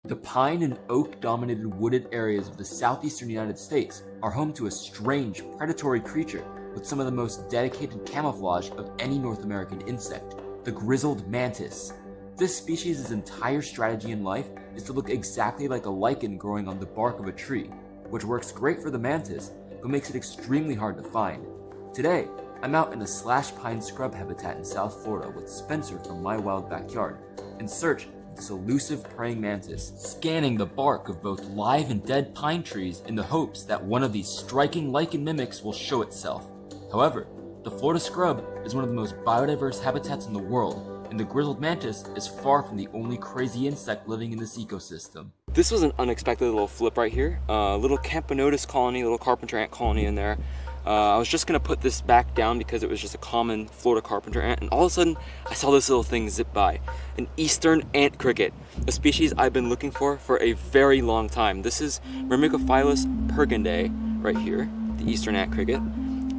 The pine and oak-dominated wooded areas of the southeastern United States are home to a strange, predatory creature with some of the most dedicated camouflage of any North American insect, the grizzled mantis. This species' entire strategy in life is to look exactly like a lichen growing on the bark of a tree, which works great for the mantis, but makes it extremely hard to find. Today, I'm out in a slash pine scrub habitat in South Florida with Spencer from MyWildBackyard in search of this elusive praying mantis, scanning the bark of both live and dead pine trees in the hopes that one of these striking lichen mimics will show itself. However, the Florida scrub is one of the most biodiverse habitats in the world, and the grizzled mantis is far from the only crazy insect living in this ecosystem. This was an unexpected little flip right here. Little Camponotus colony, little carpenter ant colony in there. I was just gonna put this back down because it was just a common Florida carpenter ant, and all of a sudden I saw this little thing zip by. An eastern ant cricket, a species I've been looking for a very long time. This is Myrmecophilus pergendae right here, the eastern ant cricket.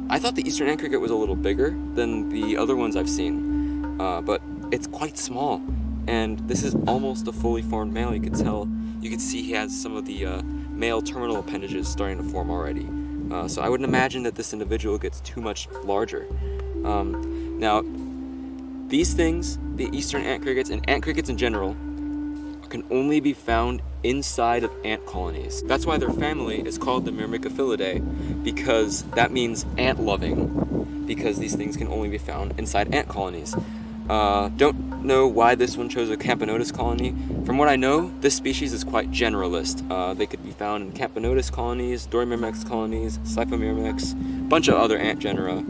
I thought the eastern ant cricket was a little bigger than the other ones I've seen, but it's quite small, and this is almost a fully formed male. You could see he has some of the male terminal appendages starting to form already. So I wouldn't imagine that this individual gets too much larger. Now, these things, the eastern ant crickets and ant crickets in general, can only be found inside of ant colonies. That's why their family is called the Myrmecophilidae, because that means ant loving, because these things can only be found inside ant colonies. Don't know why this one chose a Camponotus colony. From what I know, this species is quite generalist. They could be found in Camponotus colonies, Dorymyrmex colonies, Scyphomyrmex, a bunch of other ant genera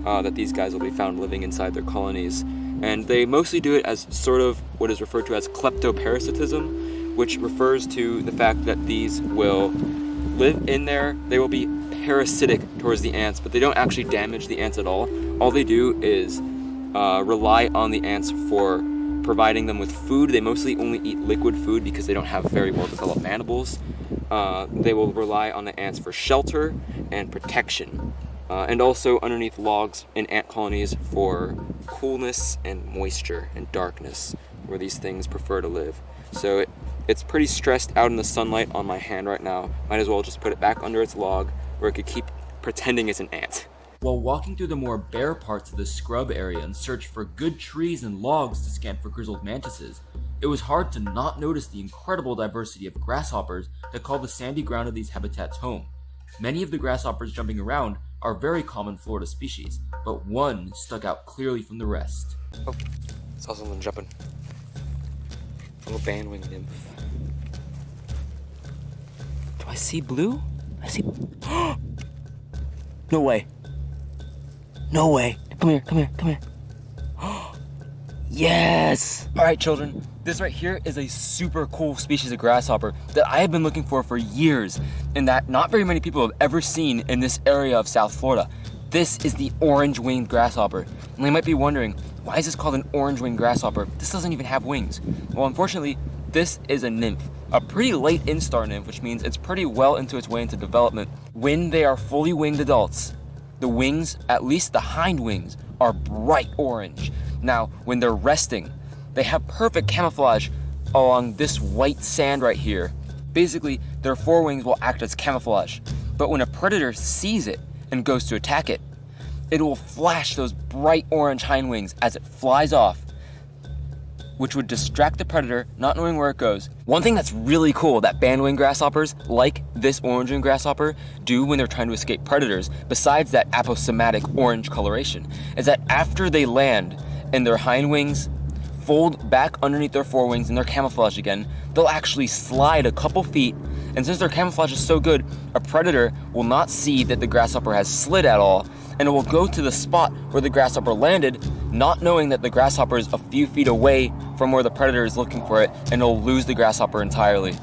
that these guys will be found living inside their colonies. And they mostly do it as sort of what is referred to as kleptoparasitism, which refers to the fact that these will live in there. They will be parasitic towards the ants, but they don't actually damage the ants at all. All they do is rely on the ants for providing them with food. They mostly only eat liquid food because they don't have very well developed mandibles. They will rely on the ants for shelter and protection, and also underneath logs in ant colonies for coolness and moisture and darkness, where these things prefer to live. So it's pretty stressed out in the sunlight on my hand right now. Might as well just put it back under its log where it could keep pretending it's an ant. While walking through the more bare parts of the scrub area in search for good trees and logs to scan for grizzled mantises, it was hard to not notice the incredible diversity of grasshoppers that call the sandy ground of these habitats home. Many of the grasshoppers jumping around are very common Florida species, but one stuck out clearly from the rest. Oh, saw someone jumping. A little bandwing nymph. Do I see blue? I see... No way. No way. Come here, come here, come here. Yes! Alright, children, this right here is a super cool species of grasshopper that I have been looking for years, and that not very many people have ever seen in this area of South Florida. This is the orange-winged grasshopper. And they might be wondering, why is this called an orange-winged grasshopper? This doesn't even have wings. Well, unfortunately, this is a nymph. A pretty late instar nymph, which means it's pretty well into its way into development. When they are fully winged adults, the wings, at least the hind wings, are bright orange. Now, when they're resting, they have perfect camouflage along this white sand right here. Basically, their forewings will act as camouflage. But when a predator sees it and goes to attack it, it will flash those bright orange hind wings as it flies off, which would distract the predator, not knowing where it goes. One thing that's really cool that bandwing grasshoppers, like this orange-winged grasshopper, do when they're trying to escape predators, besides that aposematic orange coloration, is that after they land and their hind wings fold back underneath their forewings and their camouflage again, they'll actually slide a couple feet, and since their camouflage is so good, a predator will not see that the grasshopper has slid at all, and it will go to the spot where the grasshopper landed, not knowing that the grasshopper is a few feet away from where the predator is looking for it, and it'll lose the grasshopper entirely.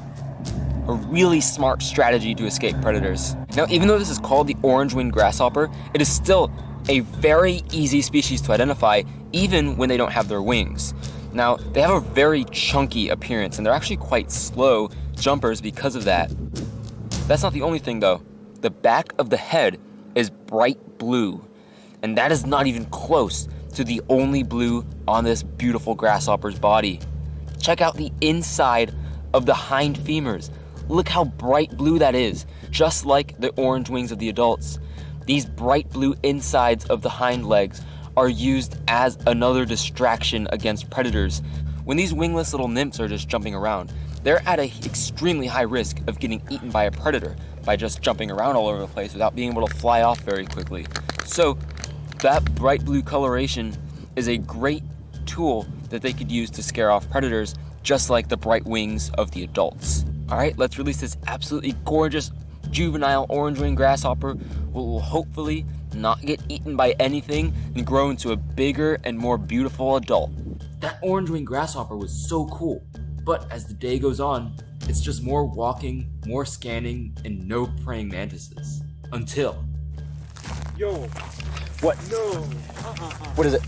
A really smart strategy to escape predators. Now, even though this is called the orange-winged grasshopper, it is still a very easy species to identify, even when they don't have their wings. Now, they have a very chunky appearance, and they're actually quite slow jumpers because of that. That's not the only thing, though. The back of the head is bright blue, and that is not even close to the only blue on this beautiful grasshopper's body. Check out the inside of the hind femurs. Look how bright blue that is, just like the orange wings of the adults. These bright blue insides of the hind legs are used as another distraction against predators. When these wingless little nymphs are just jumping around, they're at an extremely high risk of getting eaten by a predator by just jumping around all over the place without being able to fly off very quickly. So that bright blue coloration is a great tool that they could use to scare off predators, just like the bright wings of the adults. All right, let's release this absolutely gorgeous juvenile orange-winged grasshopper, who will hopefully not get eaten by anything and grow into a bigger and more beautiful adult. That orange-winged grasshopper was so cool, but as the day goes on, it's just more walking, more scanning, and no praying mantises. Until... Yo. What? No. What is it?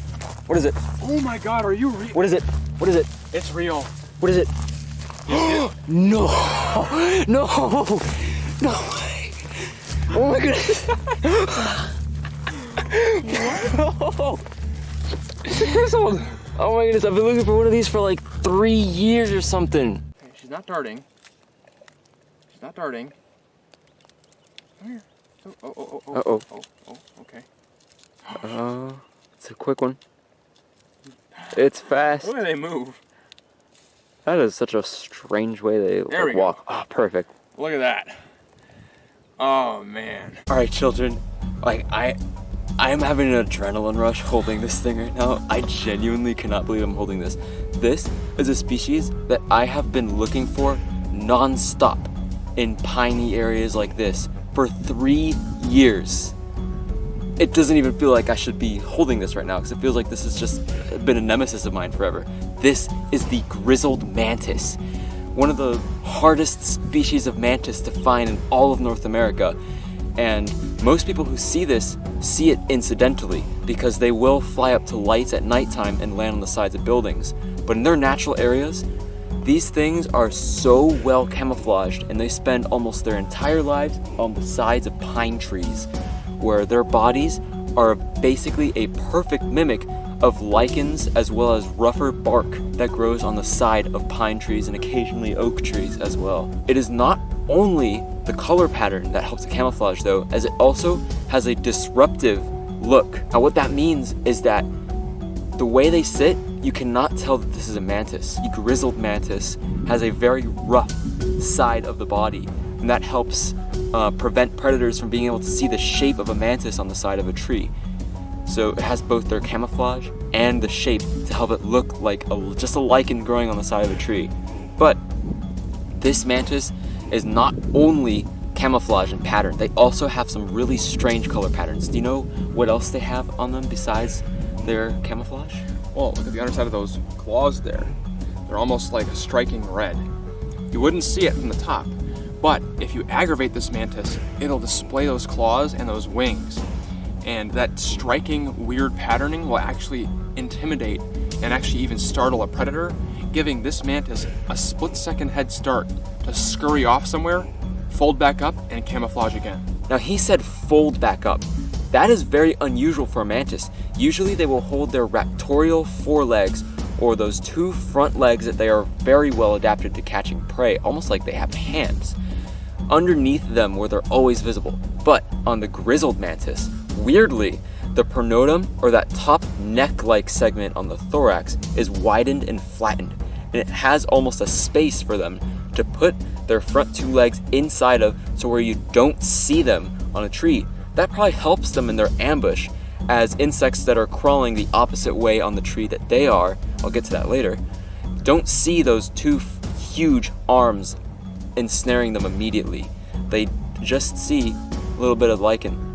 What is it? Oh my God, are you real? What is it? What is it? It's real. What is it? No! No! No way! Oh my goodness! What? Grizzled! Oh my goodness, I've been looking for one of these for like 3 years or something. Okay, she's not darting. She's not darting. Come here. Oh, okay. It's a quick one. It's fast. Look at they move. That is such a strange way they There we walk. go. Oh, perfect. Look at that. Oh man. All right, children. Like I am having an adrenaline rush holding this thing right now. I genuinely cannot believe I'm holding this. This is a species that I have been looking for non-stop in piney areas like this for 3 years. It doesn't even feel like I should be holding this right now because it feels like this has just been a nemesis of mine forever. This is the Grizzled Mantis, one of the hardest species of mantis to find in all of North America. And most people who see this see it incidentally because they will fly up to lights at nighttime and land on the sides of buildings. But in their natural areas, these things are so well camouflaged and they spend almost their entire lives on the sides of pine trees, where their bodies are basically a perfect mimic of lichens as well as rougher bark that grows on the side of pine trees and occasionally oak trees as well. It is not only the color pattern that helps to camouflage though, as it also has a disruptive look. Now what that means is that the way they sit, you cannot tell that this is a mantis. The Grizzled Mantis has a very rough side of the body, and that helps prevent predators from being able to see the shape of a mantis on the side of a tree. So it has both their camouflage and the shape to help it look like just a lichen growing on the side of a tree. But this mantis is not only camouflage and pattern, they also have some really strange color patterns. Do you know what else they have on them besides their camouflage? Well, look at the underside of those claws there. They're almost like a striking red. You wouldn't see it from the top, but if you aggravate this mantis, it'll display those claws and those wings. And that striking, weird patterning will actually intimidate and actually even startle a predator, giving this mantis a split-second head start to scurry off somewhere, fold back up, and camouflage again. Now he said fold back up. That is very unusual for a mantis. Usually they will hold their raptorial forelegs, or those 2 front legs that they are very well adapted to catching prey, almost like they have hands, underneath them where they're always visible. But on the Grizzled Mantis, weirdly, the pronotum, or that top neck-like segment on the thorax, is widened and flattened, and it has almost a space for them to put their front 2 legs inside of, so where you don't see them on a tree. That probably helps them in their ambush, as insects that are crawling the opposite way on the tree that they are, I'll get to that later, don't see those 2 huge arms ensnaring them immediately. They just see a little bit of lichen.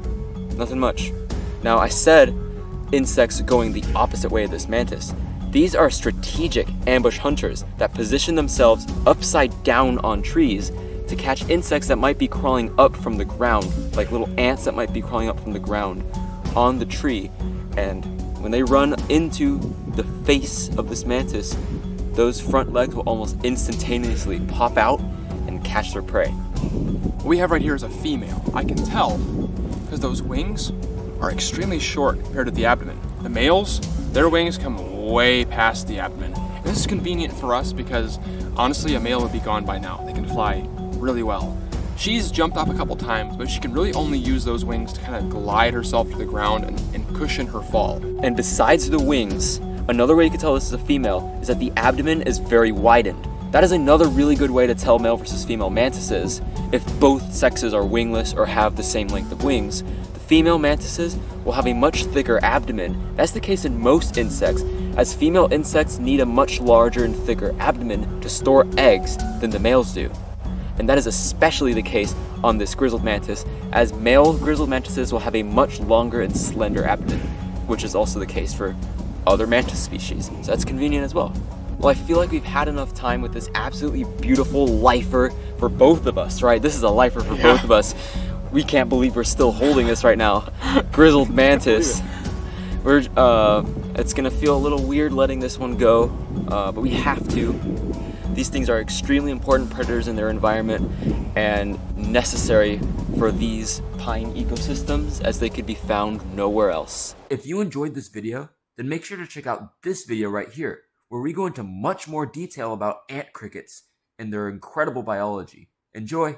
Nothing much. Now I said insects going the opposite way of this mantis. These are strategic ambush hunters that position themselves upside down on trees to catch insects that might be crawling up from the ground, like little ants that might be crawling up from the ground on the tree. And when they run into the face of this mantis, those front legs will almost instantaneously pop out and catch their prey. What we have right here is a female. I can tell because those wings are extremely short compared to the abdomen. The males, their wings come way past the abdomen, This is convenient for us because honestly a male would be gone by now. They can fly really well. She's jumped up a couple times, but she can really only use those wings to kind of glide herself to the ground and cushion her fall. And besides the wings, another way you can tell this is a female is that the abdomen is very widened. That is another really good way to tell male versus female mantises. If both sexes are wingless or have the same length of wings, the female mantises will have a much thicker abdomen. That's the case in most insects, as female insects need a much larger and thicker abdomen to store eggs than the males do. And that is especially the case on this grizzled mantis, as male grizzled mantises will have a much longer and slender abdomen, which is also the case for other mantis species. So that's convenient as well. Well, I feel like we've had enough time with this absolutely beautiful lifer for both of us, right? This is a lifer for both of us. We can't believe we're still holding this right now. Grizzled mantis. It's gonna feel a little weird letting this one go, but we have to. These things are extremely important predators in their environment and necessary for these pine ecosystems, as they could be found nowhere else. If you enjoyed this video, then make sure to check out this video right here, where we go into much more detail about ant crickets and their incredible biology. Enjoy!